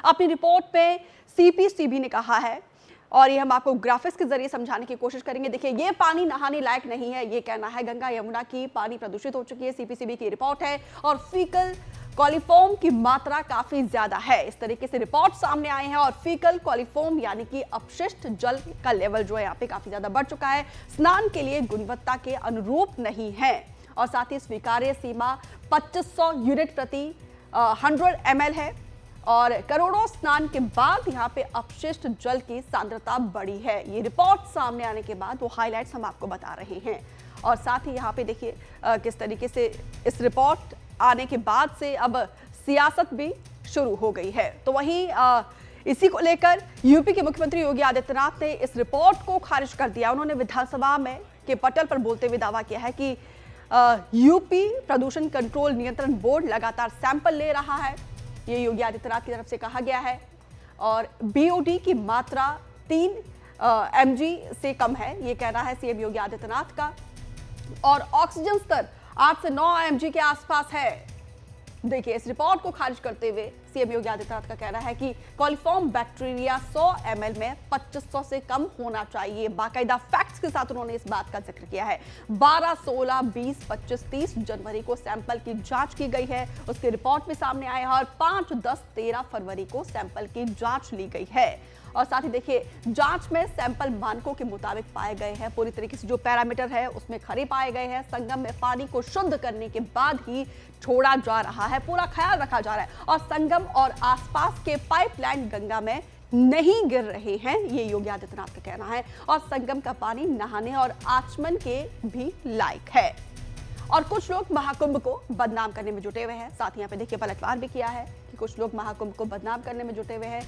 अपनी रिपोर्ट में सीपीसीबी ने कहा है, और ये हम आपको ग्राफिक्स के जरिए समझाने की कोशिश करेंगे। देखिए, ये पानी नहाने लायक नहीं है, ये कहना है गंगा यमुना की पानी प्रदूषित हो चुकी है, सीपीसीबी की रिपोर्ट है। और फीकल कॉलीफॉर्म की मात्रा काफी ज्यादा है, इस तरीके से रिपोर्ट सामने आए हैं। और फीकल कॉलीफॉर्म यानी कि अपशिष्ट जल का लेवल जो है यहाँ पे काफी ज्यादा बढ़ चुका है, स्नान के लिए गुणवत्ता के अनुरूप नहीं है। और साथ ही स्वीकार्य सीमा 2500 यूनिट प्रति 100 ml है। और करोड़ों स्नान के बाद यहाँ पे अपशिष्ट जल की सांद्रता बढ़ी है। ये रिपोर्ट सामने आने के बाद वो हाइलाइट्स हम आपको बता रहे हैं। और साथ ही यहाँ पे देखिए किस तरीके से इस रिपोर्ट आने के बाद से अब सियासत भी शुरू हो गई है। तो वहीं इसी को लेकर यूपी के मुख्यमंत्री योगी आदित्यनाथ ने इस रिपोर्ट को खारिज कर दिया। उन्होंने विधानसभा में के पटल पर बोलते हुए दावा किया है कि यूपी प्रदूषण कंट्रोल नियंत्रण बोर्ड लगातार सैंपल ले रहा है, ये योगी आदित्यनाथ की तरफ से कहा गया है। और बीओडी की मात्रा 3 mg से कम है, ये कहना है सीएम योगी आदित्यनाथ का। और ऑक्सीजन स्तर 8 से 9 mg के आसपास है। देखिए, इस रिपोर्ट को खारिज करते हुए सीएम योगी आदित्यनाथ का कहना है कि कॉलीफॉर्म बैक्टीरिया 100 ml में 2500 से कम होना चाहिए। बाकायदा फैक्ट्स के साथ उन्होंने इस बात का जिक्र किया है। 12, 16, 20, 25, 30 जनवरी को सैंपल की जांच की गई है, उसके रिपोर्ट में सामने आए हैं। और 5, 10, 13 फरवरी को सैंपल की जांच ली गई है। और साथ ही देखिए, जांच में सैंपल मानकों के मुताबिक पाए गए हैं, पूरी तरीके से जो पैरामीटर है उसमें खरे पाए गए हैं। संगम में पानी को शुद्ध करने के बाद ही छोड़ा जा रहा है, पूरा ख्याल रखा जा रहा है। और संगम और आसपास के पाइपलाइन गंगा में नहीं गिर रहे हैं, ये योगी आदित्यनाथ का कहना है। और संगम का पानी नहाने और आचमन के भी लायक है। और कुछ लोग महाकुंभ को बदनाम करने में जुटे हुए हैं। साथ ही यहाँ पे देखिए पलटवार भी किया है कि कुछ लोग महाकुंभ को बदनाम करने में जुटे हुए हैं,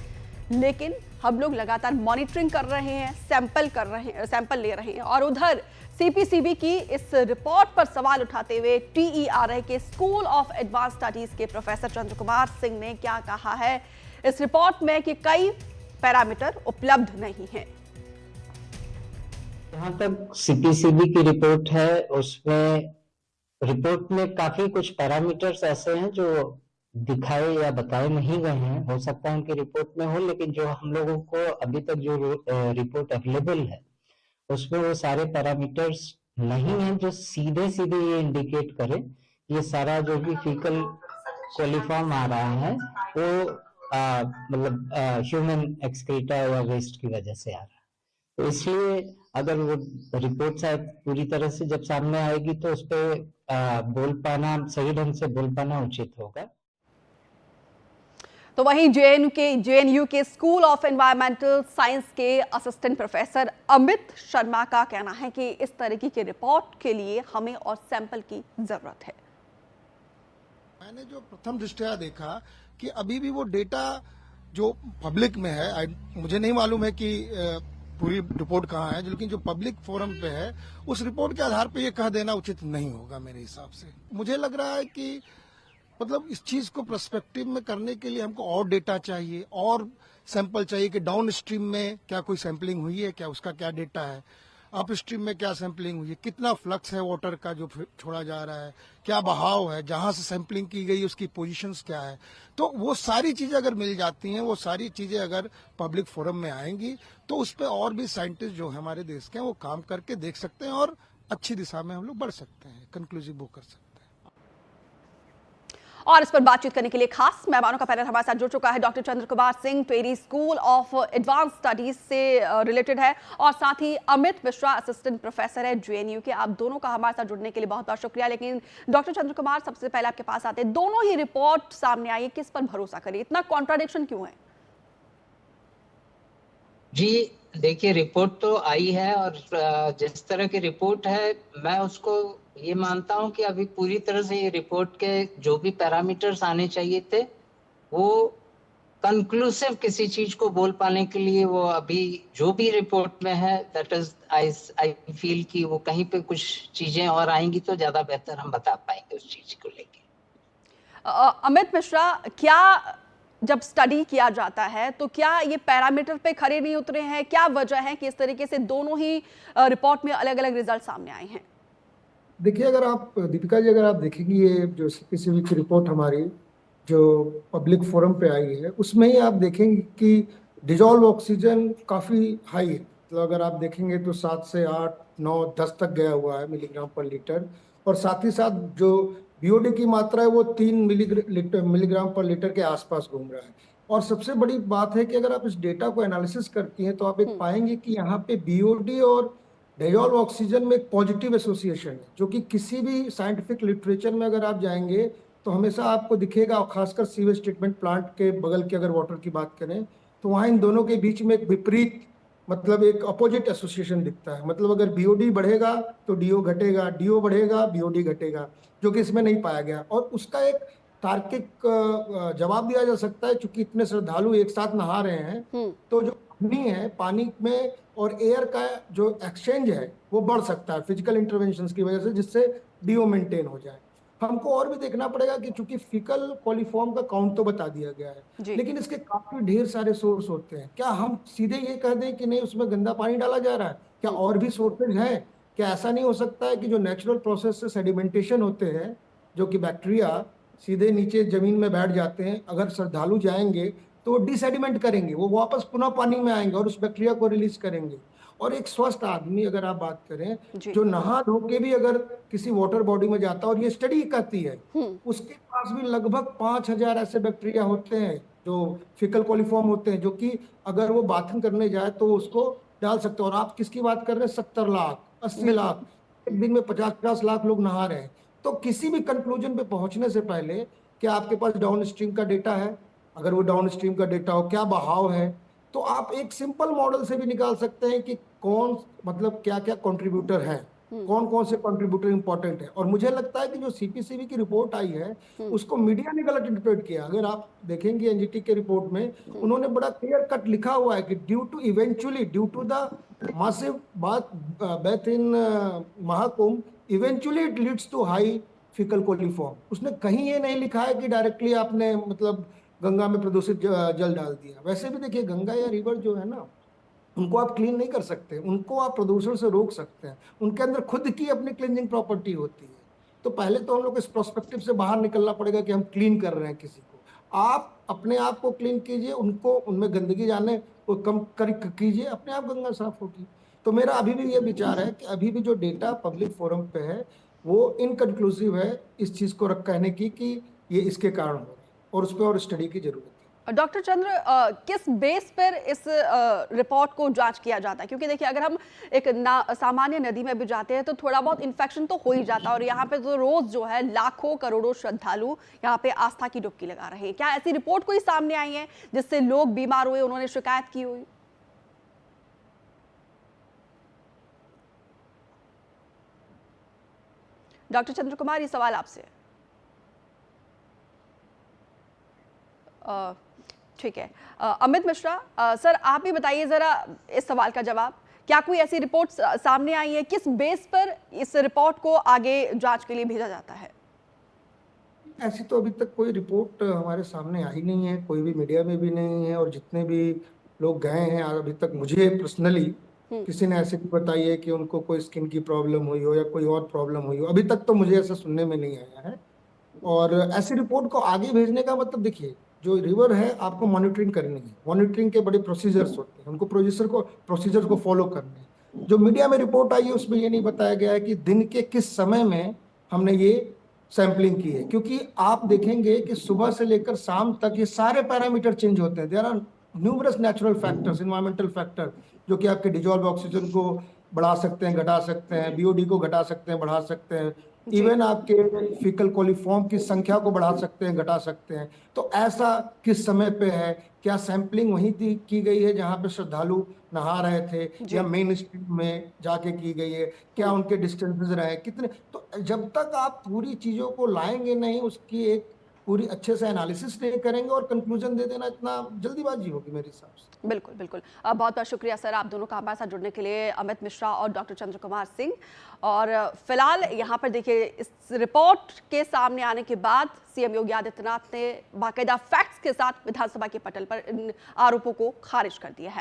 लेकिन हम लोग लगातार मॉनिटरिंग कर रहे हैं, सैंपल ले रहे हैं। और उधर सीपीसीबी की इस रिपोर्ट पर सवाल उठाते हुए टीईआरआई के स्कूल ऑफ एडवांस स्टडीज के प्रोफेसर चंद्र कुमार सिंह ने क्या कहा है इस रिपोर्ट में कि कई पैरामीटर उपलब्ध नहीं है। जहां तक सीपीसीबी की रिपोर्ट है, उसमें रिपोर्ट में काफी कुछ पैरामीटर्स ऐसे हैं जो दिखाए या बताए नहीं गए हैं। हो सकता है उनकी रिपोर्ट में हो, लेकिन जो हम लोगों को अभी तक जो रिपोर्ट अवेलेबल है उसमें वो सारे पैरामीटर्स नहीं हैं जो सीधे सीधे ये इंडिकेट करें ये सारा जो भी फीकल कोलिफॉर्म आ रहा है वो मतलब ह्यूमन एक्सक्रीटा या वेस्ट की वजह से आ रहा है। तो इसलिए अगर वो रिपोर्ट शायद पूरी तरह से जब सामने आएगी तो उस पर बोल पाना, सही ढंग से बोल पाना उचित होगा। तो वहीं जेएनयू के स्कूल ऑफ एनवायरमेंटल साइंस के असिस्टेंट प्रोफेसर अमित शर्मा का कहना है कि इस तरीके की रिपोर्ट के लिए हमें और सैंपल की जरूरत है। मैंने जो प्रथम दृष्टया देखा कि अभी भी वो डेटा जो पब्लिक में है, मुझे नहीं मालूम है कि पूरी रिपोर्ट कहाँ है, लेकिन जो पब्लिक फोरम पे है उस रिपोर्ट के आधार पे ये कह देना उचित नहीं होगा मेरे हिसाब से। मुझे लग रहा है कि मतलब इस चीज को पर्सपेक्टिव में करने के लिए हमको और डेटा चाहिए और सैंपल चाहिए कि डाउन स्ट्रीम में क्या कोई सैंपलिंग हुई है, क्या उसका क्या डेटा है, अप स्ट्रीम में क्या सैंपलिंग हुई है, कितना फ्लक्स है वाटर का जो छोड़ा जा रहा है, क्या बहाव है, जहां से सैंपलिंग की गई उसकी पोजीशंस क्या है। तो वो सारी चीजें अगर मिल जाती हैं, वो सारी चीजें अगर पब्लिक फोरम में आएंगी तो उस पर और भी साइंटिस्ट जो हमारे देश के हैं वो काम करके देख सकते हैं और अच्छी दिशा में हम लोग बढ़ सकते हैं, कंक्लूसिव वो कर सकते हैं। और इस पर बातचीत करने के लिए खास मेहमानों का पैनल हमारे साथ जुड़ चुका है। Doctor Chandra Kumar Singh TERI school of advance studies से रिलेटेड है, और साथ ही अमित मिश्रा असिस्टेंट प्रोफेसर है जेएनयू के। आप दोनों का हमारे साथ जुड़ने के लिए बहुत बहुत शुक्रिया। लेकिन डॉक्टर चंद्र कुमार, सबसे पहले आपके पास आते हैं, दोनों ही रिपोर्ट सामने आई है, किस पर भरोसा करिए, इतना कॉन्ट्राडिक्शन क्यों है? जी देखिए, रिपोर्ट तो आई है और जिस तरह की रिपोर्ट है मैं उसको ये मानता हूं कि अभी पूरी तरह से ये रिपोर्ट के जो भी पैरामीटर्स आने चाहिए थे वो कंक्लूसिव किसी चीज को बोल पाने के लिए वो अभी जो भी रिपोर्ट में है दैट इज आई फील कि वो कहीं पे कुछ चीजें और आएंगी तो ज्यादा बेहतर हम बता पाएंगे उस चीज को लेके। अमित मिश्रा, क्या जब स्टडी किया जाता है तो क्या ये पैरामीटर पे खरे नहीं उतरे हैं? क्या वजह है कि इस तरीके से दोनों ही रिपोर्ट में अलग अलग रिजल्ट सामने आए हैं? देखिए, अगर आप दीपिका जी, अगर आप देखेंगी ये जो सीपीसीबी की रिपोर्ट हमारी जो पब्लिक फोरम पे आई है उसमें ही आप देखेंगे कि डिजॉल्व ऑक्सीजन काफ़ी हाई है। मतलब अगर आप देखेंगे तो 7 से 8, 9, 10 तक गया हुआ है मिलीग्राम पर लीटर। और साथ ही साथ जो बीओडी की मात्रा है वो 3 मिलीग्राम पर लीटर के आसपास घूम रहा है। और सबसे बड़ी बात है कि अगर आप इस डेटा को एनालिसिस करती हैं तो आप एक पाएंगे कि यहाँ पे बीओडी और डिजॉल्व ऑक्सीजन में एक पॉजिटिव एसोसिएशन है, जो कि किसी भी साइंटिफिक लिटरेचर में अगर आप जाएंगे तो हमेशा आपको दिखेगा। और खासकर सीवेज ट्रीटमेंट प्लांट के बगल के अगर वाटर की बात करें तो वहाँ इन दोनों के बीच में एक विपरीत, मतलब एक अपोजिट एसोसिएशन दिखता है। मतलब अगर बीओडी बढ़ेगा तो डीओ घटेगा, डीओ बढ़ेगा बीओडी घटेगा, जो कि इसमें नहीं पाया गया। और उसका एक तार्किक जवाब दिया जा सकता है, चूंकि इतने श्रद्धालु एक साथ नहा रहे हैं तो जो पानी है, पानी में और एयर का जो एक्सचेंज है वो बढ़ सकता है फिजिकल इंटरवेंशन की वजह से, जिससे डीओ मेंटेन हो जाए। हमको और भी देखना पड़ेगा कि चूंकि फीकल कोलिफॉर्म का काउंट तो बता दिया गया है, लेकिन इसके काफी ढेर सारे सोर्स होते हैं। क्या हम सीधे ये कह दें कि नहीं उसमें गंदा पानी डाला जा रहा है? क्या और भी सोर्सेज हैं? क्या ऐसा नहीं हो सकता है कि जो नेचुरल प्रोसेस से सेडिमेंटेशन होते हैं, जो कि बैक्टीरिया सीधे नीचे जमीन में बैठ जाते हैं, अगर श्रद्धालु जाएंगे तो वो डिसेडिमेंट करेंगे, वो वापस पुनः पानी में आएंगे और उस बैक्टीरिया को रिलीज करेंगे। और एक स्वस्थ आदमी अगर आप बात करें, जो नहा धो के भी अगर किसी वाटर बॉडी में जाता है, और ये स्टडी कहती है, उसके पास भी लगभग 5,000 ऐसे बैक्टीरिया होते हैं जो फिकल कोलिफॉर्म होते हैं, जो कि अगर वो बाथरूम करने जाए तो उसको डाल सकते हैं। और आप किसकी बात कर रहे हैं? 70 लाख, 80 लाख, एक दिन में 50-50 लाख लोग नहा रहे हैं। तो किसी भी कंक्लूजन पे पहुंचने से पहले क्या आपके पास डाउन स्ट्रीम का डेटा है? अगर वो डाउन स्ट्रीम का डेटा हो, क्या बहाव है, तो आप एक सिंपल मॉडल से भी निकाल सकते हैं कि कौन, मतलब क्या क्या कंट्रीब्यूटर है, कौन कौन से कंट्रीब्यूटर इंपॉर्टेंट है। और मुझे लगता है कि जो सीपीसीबी की रिपोर्ट आई है उसको मीडिया ने गलत इंटरप्रेट किया। अगर आप देखेंगे एनजीटी के रिपोर्ट में उन्होंने बड़ा क्लियर कट लिखा हुआ है कि due to the massive bath in Mahakumbh eventually it leads to high fecal coliform. उसने कहीं ये नहीं लिखा है कि डायरेक्टली आपने मतलब गंगा में प्रदूषित जल डाल दिया। वैसे भी देखिए गंगा या रिवर जो है ना, उनको आप क्लीन नहीं कर सकते, उनको आप प्रदूषण से रोक सकते हैं। उनके अंदर खुद की अपनी क्लींजिंग प्रॉपर्टी होती है। तो पहले तो हम लोग इस प्रोस्पेक्टिव से बाहर निकलना पड़ेगा कि हम क्लीन कर रहे हैं किसी को। आप अपने आप को क्लीन कीजिए, उनको उनमें गंदगी जाने को कम कर कीजिए, अपने आप गंगा साफ होगी। तो मेरा अभी भी ये विचार है कि अभी भी जो डेटा पब्लिक फोरम पे है वो इनकंक्लूसिव है इस चीज को कहने की कि ये इसके कारण हो रहा है, और उस पर और स्टडी की जरूरत है। डॉक्टर चंद्र, किस बेस पर इस रिपोर्ट को जांच किया जाता है? क्योंकि देखिए अगर हम एक सामान्य नदी में भी जाते हैं तो थोड़ा बहुत इन्फेक्शन तो हो ही जाता है, और यहाँ पे तो रोज जो है लाखों करोड़ों श्रद्धालु यहाँ पे आस्था की डुबकी लगा रहे हैं। क्या ऐसी रिपोर्ट कोई सामने आई है जिससे लोग बीमार हुए, उन्होंने शिकायत की हुई? डॉक्टर चंद्र कुमार, ये सवाल आपसे। ठीक है, अमित मिश्रा सर, आप भी बताइए जरा इस सवाल का जवाब। क्या कोई ऐसी रिपोर्ट सामने आई है? किस बेस पर इस रिपोर्ट को आगे जांच के लिए भेजा जाता है? ऐसी तो अभी तक कोई रिपोर्ट हमारे सामने आई नहीं है, कोई भी मीडिया में भी नहीं है। और जितने भी लोग गए हैं अभी तक मुझे पर्सनली किसी ने ऐसे भी बताई है कि उनको कोई स्किन की प्रॉब्लम हुई हो या कोई और प्रॉब्लम हुई हो। अभी तक तो मुझे ऐसा सुनने में नहीं आया है। और ऐसी रिपोर्ट को आगे भेजने का मतलब, देखिए जो रिवर है आपको मॉनिटरिंग करनी है, मॉनिटरिंग के बड़े प्रोसीजर्स होते हैं, उनको प्रोसीजर को फॉलो करना है। जो मीडिया में रिपोर्ट आई है उसमें ये नहीं बताया गया है कि दिन के किस समय में हमने ये सैंपलिंग की है, क्योंकि आप देखेंगे कि सुबह से लेकर शाम तक ये सारे पैरामीटर चेंज होते हैं। There are numerous natural factors, environmental factor, जो कि आपके डिजॉल्व ऑक्सीजन को बढ़ा सकते हैं, घटा सकते हैं, बीओडी को घटा सकते हैं, बढ़ा सकते हैं, इवन आपके फीकल कोलिफॉर्म की संख्या को बढ़ा सकते हैं, घटा सकते हैं। तो ऐसा किस समय पे है? क्या सैंपलिंग वहीं की गई है जहां पे श्रद्धालु नहा रहे थे, या मेन स्ट्रीम में जाके की गई है? क्या उनके डिस्टेंसेस रहे कितने? तो जब तक आप पूरी चीजों को लाएंगे नहीं, उसकी एक पूरी अच्छे से एनालिसिस नहीं करेंगे, और कंक्लूजन दे देना इतना जल्दीबाजी होगी मेरे हिसाब से। बिल्कुल बिल्कुल, बहुत बहुत शुक्रिया सर आप दोनों का हमारे साथ जुड़ने के लिए, अमित मिश्रा और डॉक्टर चंद्र कुमार सिंह। और फिलहाल यहाँ पर देखिए इस रिपोर्ट के सामने आने के बाद सीएम योगी आदित्यनाथ ने बाकायदा फैक्ट्स के साथ विधानसभा के पटल पर इन आरोपों को खारिज कर दिया है।